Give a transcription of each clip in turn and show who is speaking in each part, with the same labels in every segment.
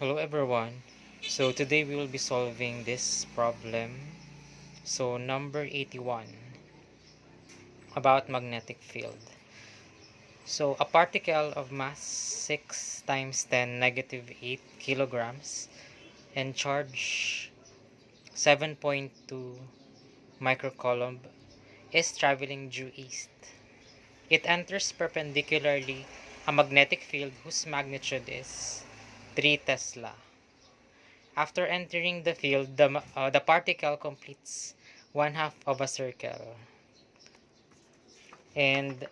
Speaker 1: Hello everyone. So today we will be solving this problem. So number 81 about magnetic field. So a particle of mass 6 times 10 negative 8 kilograms and charge 7.2 microcoulomb is traveling due east. It enters perpendicularly a magnetic field whose magnitude is 3 Tesla. After entering the field, the particle completes one half of a circle and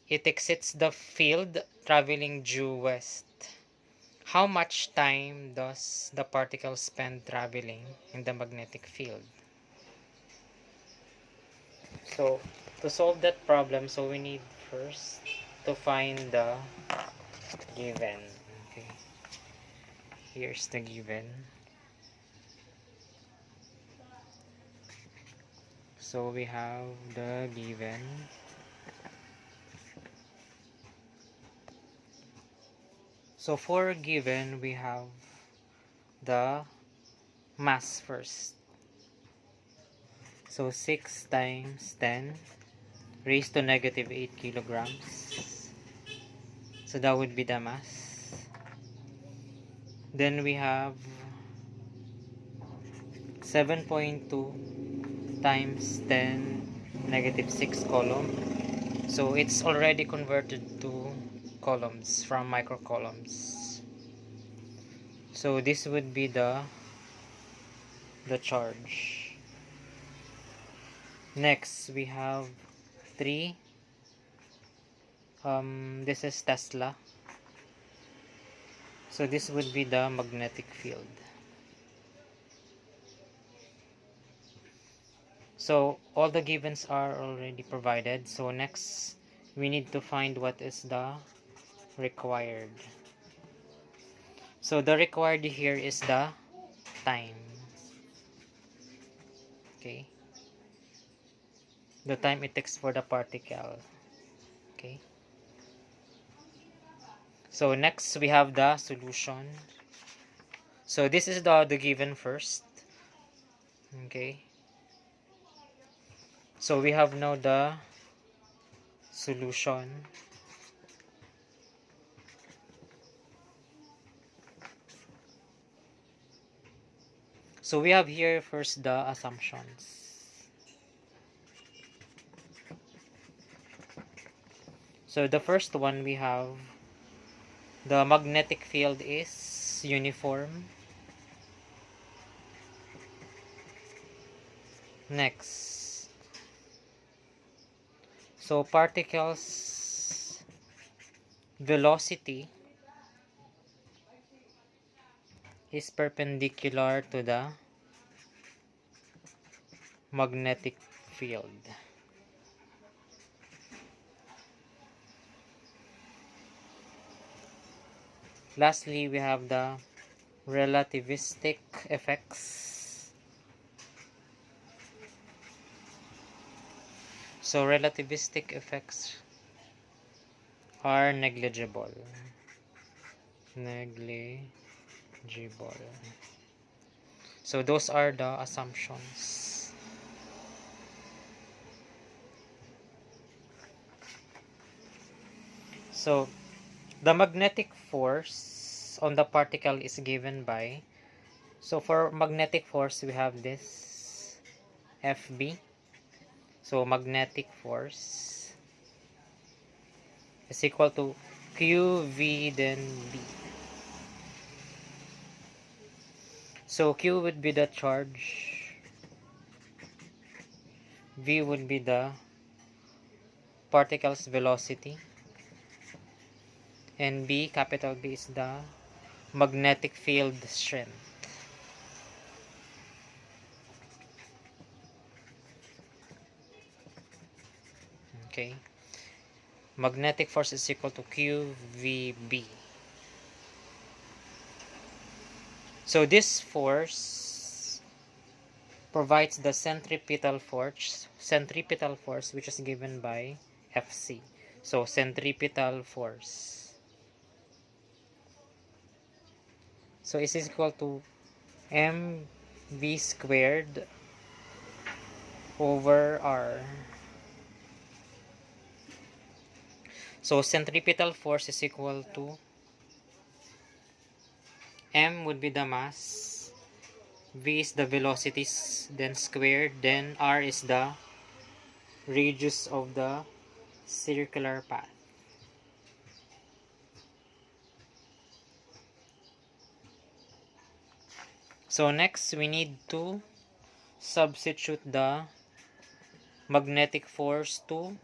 Speaker 1: it exits the field traveling due west. How much time does the particle spend traveling in the magnetic field? So, to solve that problem, so we need first to find the given. Okay, here's the given. So we have the given. So for given, we have the mass first. So 6 times 10 raised to negative 8 kilograms. So that would be the mass. Then we have 7.2 times 10 negative 6 coulomb. So it's already converted to coulombs from microcoulombs. So this would be the charge. Next we have 3. This is Tesla. So this would be the magnetic field. So all the givens are already provided. So next we need to find what is the required. So the required here is the time. Okay. The time it takes for the particle. Okay. So next we have the solution. So this is the given first. Okay. So we have now the solution. So we have here first the assumptions. So the first one, we have the magnetic field is uniform. Next, so particles velocity is perpendicular to the magnetic field. Lastly, we have the relativistic effects. So relativistic effects are negligible. So those are the assumptions. So the magnetic force on the particle is given by, so for magnetic force we have this FB. So magnetic force is equal to QV then B. So Q would be the charge, V would be the particle's velocity, and B, capital B, is the magnetic field strength. Okay, magnetic force is equal to QVB. So this force provides the centripetal force, which is given by FC. So centripetal force. So is equal to mv squared over r. So centripetal force is equal to m would be the mass, v is the velocities, then squared, then r is the radius of the circular path. So next we need to substitute the magnetic force to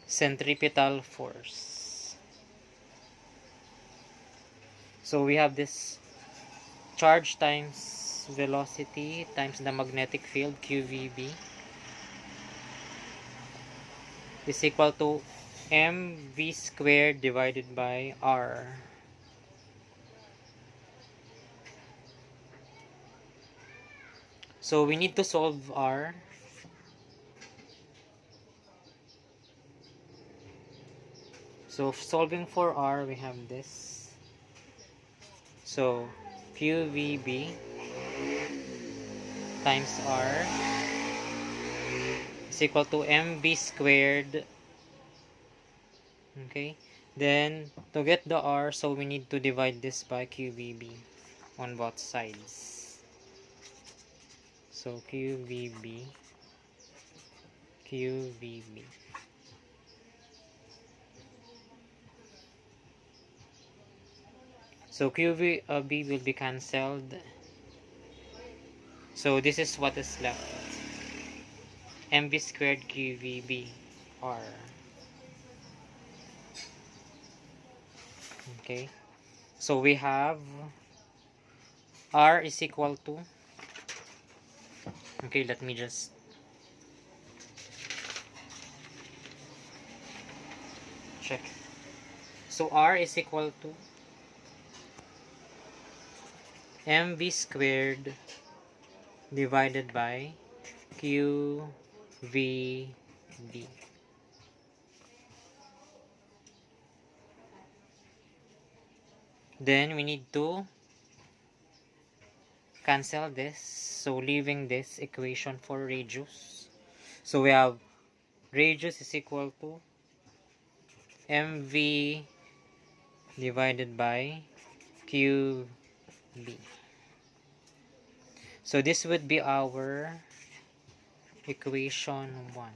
Speaker 1: centripetal force. So we have this charge times velocity times the magnetic field QVB is equal to mv squared divided by r. So we need to solve r. So solving for r, we have this. So QVB times r is equal to mv squared. Okay, then to get the r, so we need to divide this by QVB on both sides. So QVB. So QVB will be cancelled. So this is what is left. mv squared QVB r. Okay. So we have r is equal to, okay, let me just check. So r is equal to mv squared divided by QVB. Then we need to cancel this, so leaving this equation for radius. So we have radius is equal to mv divided by QB. So this would be our equation 1.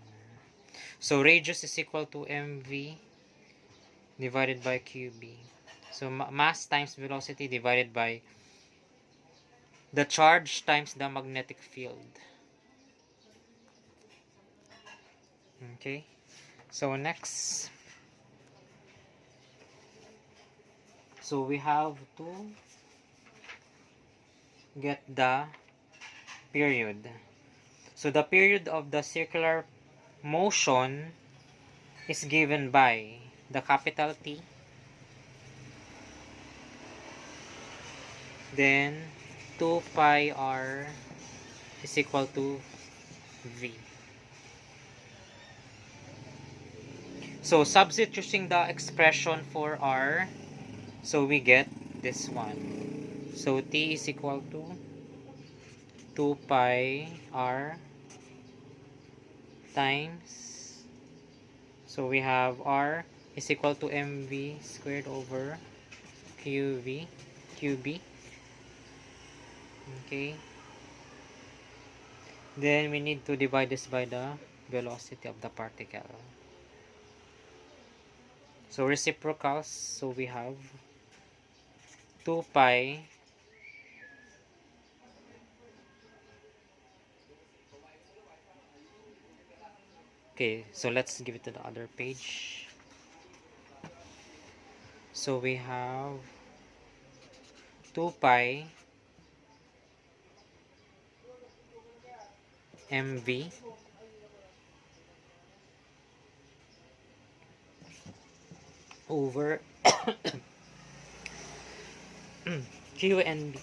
Speaker 1: So radius is equal to mv divided by QB. So mass times velocity divided by the charge times the magnetic field. Okay. So next, so we have to get the period. So the period of the circular motion is given by the capital T, then 2 pi r is equal to v. So substituting the expression for r, so we get this one. So T is equal to 2 pi r times, so we have r is equal to mv squared over QB. Okay, then we need to divide this by the velocity of the particle. So reciprocals, so we have 2 pi okay, so let's give it to the other page. So we have 2 pi mv over QNB.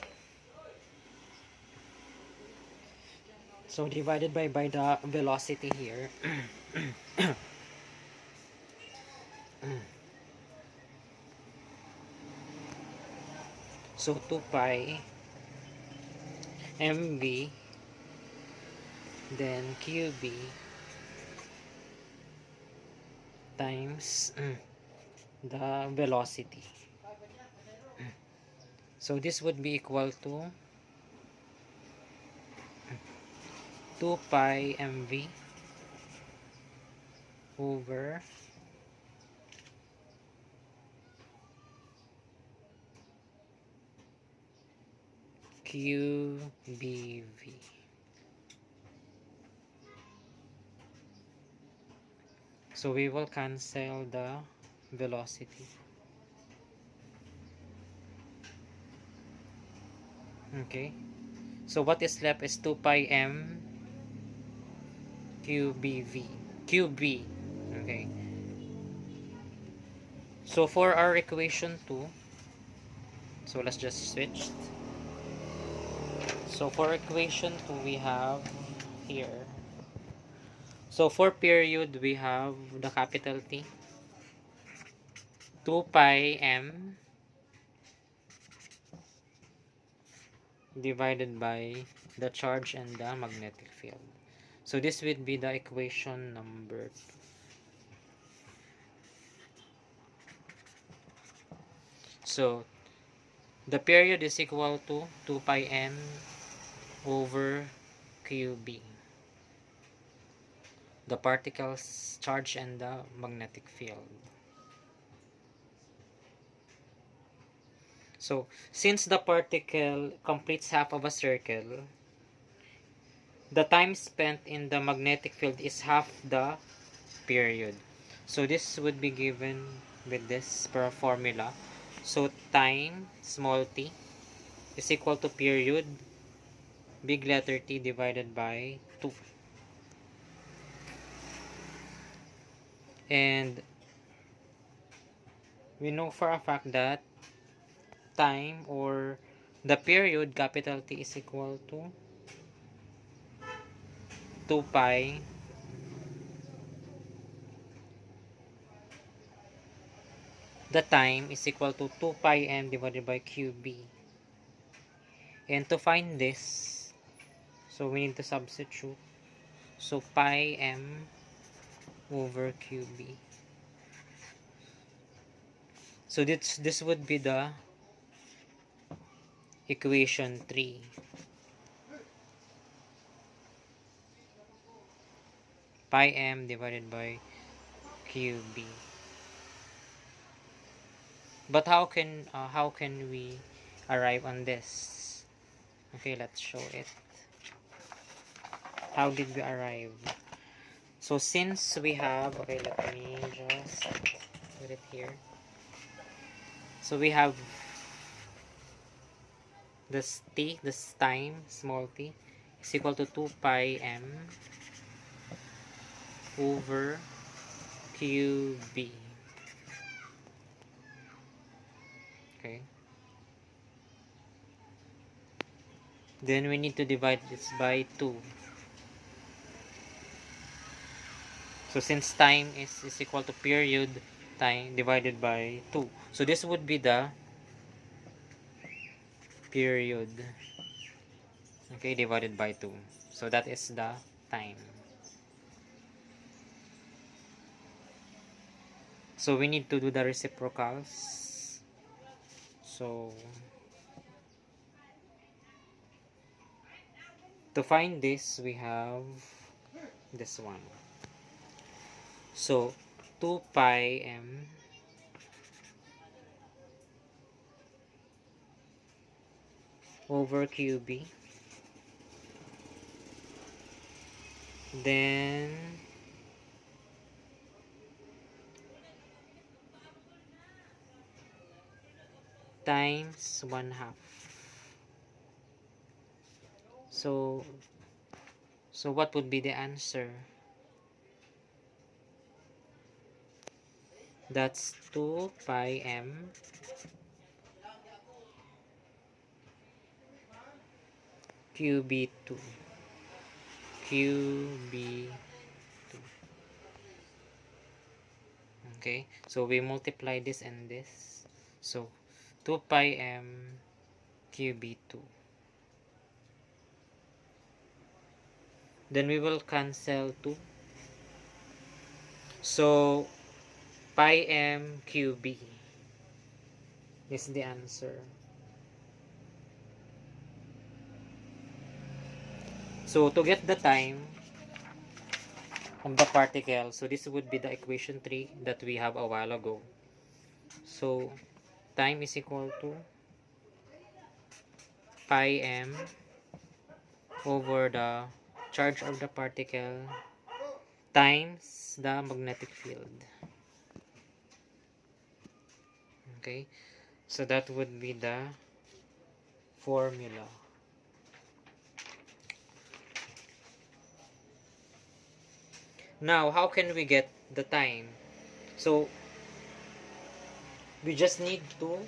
Speaker 1: So divided by the velocity here. So 2 pi mv, then qb times the velocity. So this would be equal to 2 pi mv over qbv. So we will cancel the velocity. Okay. So what is left is 2 pi m qbv. qb. Okay. So for our equation 2, so let's just switch. So for equation 2, we have here. So for period, we have the capital T. 2 pi m divided by the charge and the magnetic field. So this would be the equation number 2. So the period is equal to 2 pi m over qb. The particles, charge, and the magnetic field. So since the particle completes half of a circle, the time spent in the magnetic field is half the period. So this would be given with this per formula. So time, small t, is equal to period, big letter T, divided by 2. And we know for a fact that time, or the period, capital T, is equal to 2 pi the time is equal to 2 pi m divided by qb. And to find this, so we need to substitute. So pi m over qb. So this would be the equation 3. Pi m divided by qb. But how can we arrive on this? Okay, let's show it. How did we arrive? So since we have, okay, let me just put it here. So we have this t, this time, small t, is equal to 2 pi m over qb. Okay. Then we need to divide this by 2. So since time is equal to period time divided by 2. So this would be the period. Okay, divided by 2. So that is the time. So we need to do the reciprocals. So to find this, we have this one. So 2 pi m over qb, then times 1/2. So what would be the answer? That's 2 pi m qb2. qb2. Okay, so we multiply this and this. So 2 pi m QB2. Then we will cancel 2. So pi m QB is the answer. So to get the time of the particle, so this would be the equation 3 that we have a while ago. So time is equal to pi m over the charge of the particle times the magnetic field. Okay, so that would be the formula. Now, how can we get the time? So we just need to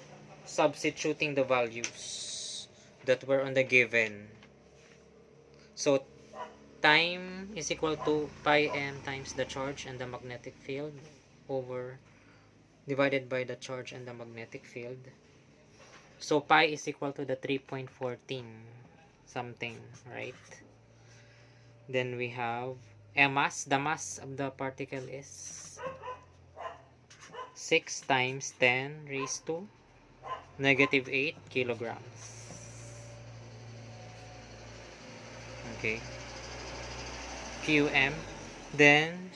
Speaker 1: substituting the values that were on the given. So time is equal to pi m times the charge and the magnetic field over divided by the charge and the magnetic field. So pi is equal to the 3.14 something, right? Then we have mass. The mass of the particle is 6 times 10 raised to negative 8 kilograms. Okay. Qm. Then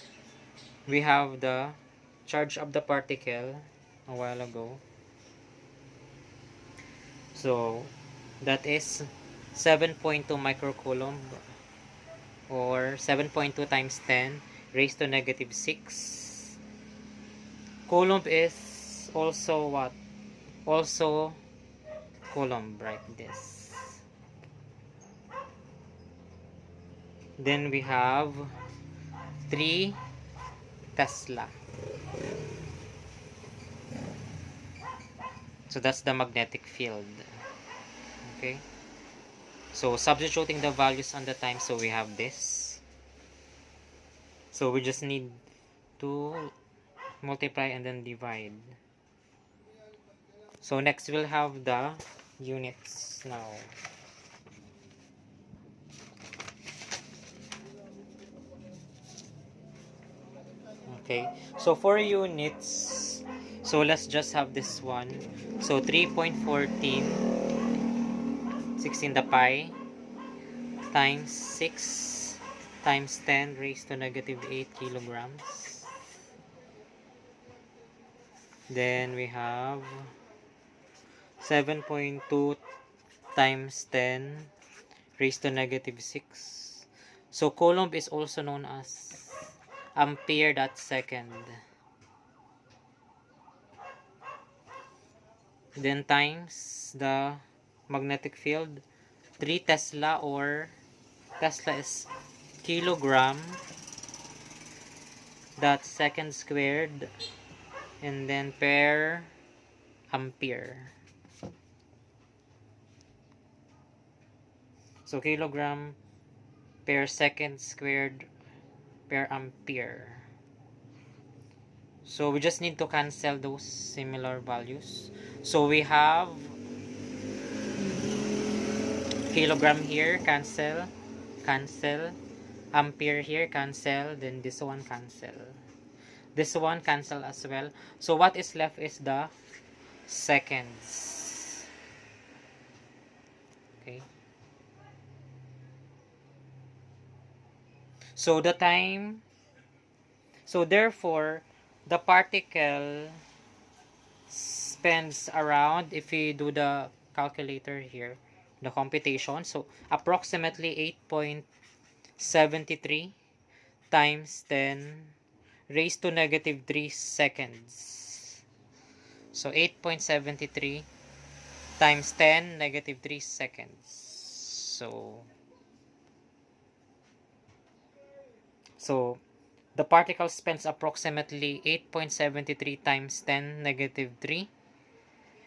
Speaker 1: we have the charge of the particle a while ago. So that is 7.2 microcoulomb or 7.2 times 10 raised to negative 6. Coulomb is also what? Also coulomb, right? This. Then we have 3 Tesla. So that's the magnetic field. Okay. So substituting the values on the time, so we have this. So we just need to multiply and then divide. So next we'll have the units now. Okay, so for units, so let's just have this one. So 3.14 16 the pi times 6 times 10 raised to negative 8 kilograms. Then we have 7.2 times 10 raised to negative 6. So coulomb is also known as ampere that second. Then times the magnetic field, 3 Tesla, or Tesla is kilogram that second squared, and then per ampere. So kilogram per second squared per ampere. So we just need to cancel those similar values. So we have kilogram here, cancel, cancel, ampere here, cancel, then this one cancel. This one cancel as well. So what is left is the seconds. Okay. So the time, so therefore, the particle spends around, if we do the calculator here, the computation, so approximately 8.73 times 10 raised to negative 3 seconds. So 8.73 times 10 negative 3 seconds. So the particle spends approximately 8.73 times 10 negative 3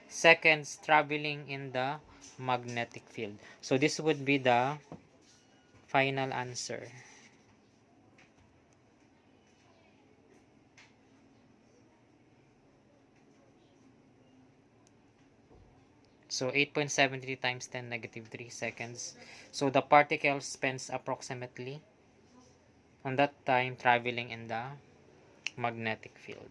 Speaker 1: seconds traveling in the magnetic field. So this would be the final answer. So 8.73 times 10 negative 3 seconds. So the particle spends approximately on that time traveling in the magnetic field.